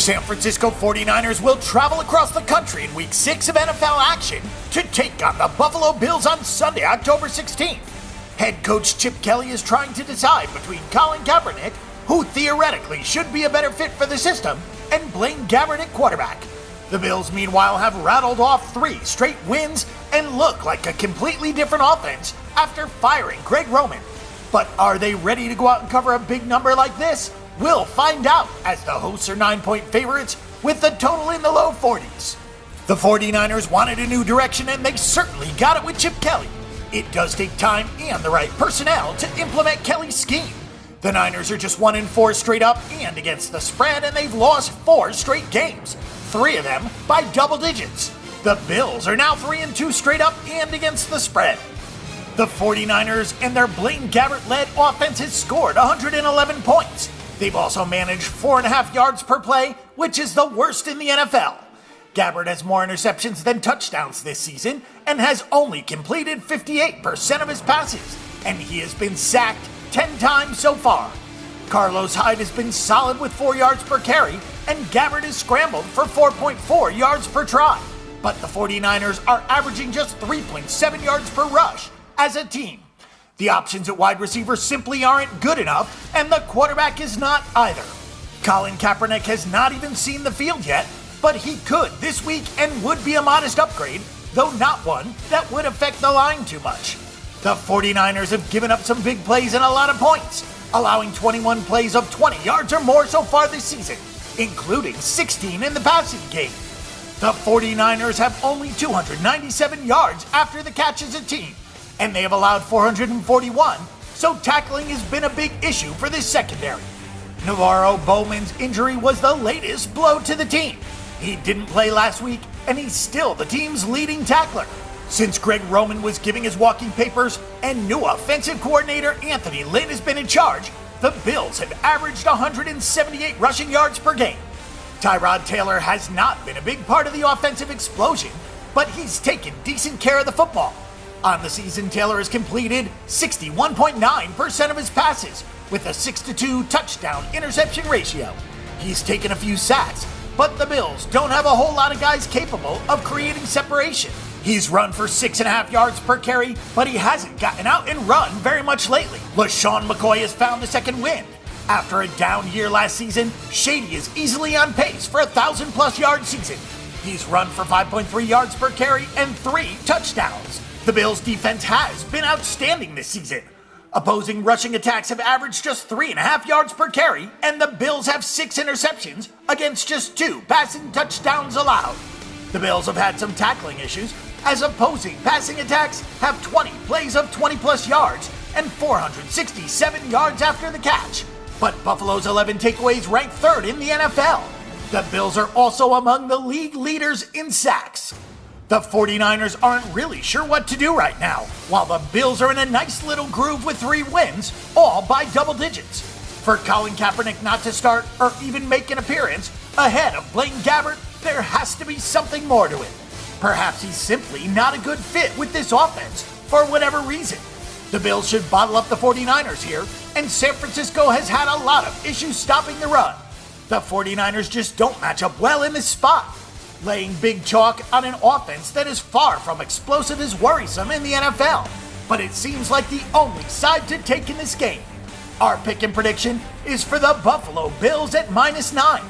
The San Francisco 49ers will travel across the country in Week 6 of NFL action to take on the Buffalo Bills on Sunday, October 16th. Head coach Chip Kelly is trying to decide between Colin Kaepernick, who theoretically should be a better fit for the system, and Blaine Gabbert at quarterback. The Bills, meanwhile, have rattled off 3 straight wins and look like a completely different offense after firing Greg Roman. But are they ready to go out and cover a big number like this? We'll find out, as the hosts are 9-point favorites with the total in the low 40s. The 49ers wanted a new direction, and they certainly got it with Chip Kelly. It does take time and the right personnel to implement Kelly's scheme. The Niners are just 1-4 straight up and against the spread, and they've lost 4 straight games, 3 of them by double digits. The Bills are now 3-2 straight up and against the spread. The 49ers and their Blaine Gabbert-led offense has scored 111 points. They've also managed 4.5 yards per play, which is the worst in the NFL. Gabbert has more interceptions than touchdowns this season and has only completed 58% of his passes, and he has been sacked 10 times so far. Carlos Hyde has been solid with 4 yards per carry, and Gabbert has scrambled for 4.4 yards per try. But the 49ers are averaging just 3.7 yards per rush as a team. The options at wide receiver simply aren't good enough, and the quarterback is not either. Colin Kaepernick has not even seen the field yet, but he could this week and would be a modest upgrade, though not one that would affect the line too much. The 49ers have given up some big plays and a lot of points, allowing 21 plays of 20 yards or more so far this season, including 16 in the passing game. The 49ers have only 297 yards after the catch as a team, and they have allowed 441, so tackling has been a big issue for this secondary. Navarro Bowman's injury was the latest blow to the team. He didn't play last week, and he's still the team's leading tackler. Since Greg Roman was giving his walking papers and new offensive coordinator Anthony Lynn has been in charge, the Bills have averaged 178 rushing yards per game. Tyrod Taylor has not been a big part of the offensive explosion, but he's taken decent care of the football. On the season, Taylor has completed 61.9% of his passes with a 6-2 touchdown interception ratio. He's taken a few sacks, but the Bills don't have a whole lot of guys capable of creating separation. He's run for 6.5 yards per carry, but he hasn't gotten out and run very much lately. LaShawn McCoy has found the second wind. After a down year last season, Shady is easily on pace for a 1,000-plus yard season. He's run for 5.3 yards per carry and 3 touchdowns. The Bills' defense has been outstanding this season. Opposing rushing attacks have averaged just 3.5 yards per carry, and the Bills have 6 interceptions against just 2 passing touchdowns allowed. The Bills have had some tackling issues, as opposing passing attacks have 20 plays of 20-plus yards and 467 yards after the catch. But Buffalo's 11 takeaways rank 3rd in the NFL. The Bills are also among the league leaders in sacks. The 49ers aren't really sure what to do right now, while the Bills are in a nice little groove with 3 wins, all by double digits. For Colin Kaepernick not to start or even make an appearance ahead of Blaine Gabbert, there has to be something more to it. Perhaps he's simply not a good fit with this offense for whatever reason. The Bills should bottle up the 49ers here, and San Francisco has had a lot of issues stopping the run. The 49ers just don't match up well in this spot. Laying big chalk on an offense that is far from explosive is worrisome in the NFL, but it seems like the only side to take in this game. Our pick and prediction is for the Buffalo Bills at -9.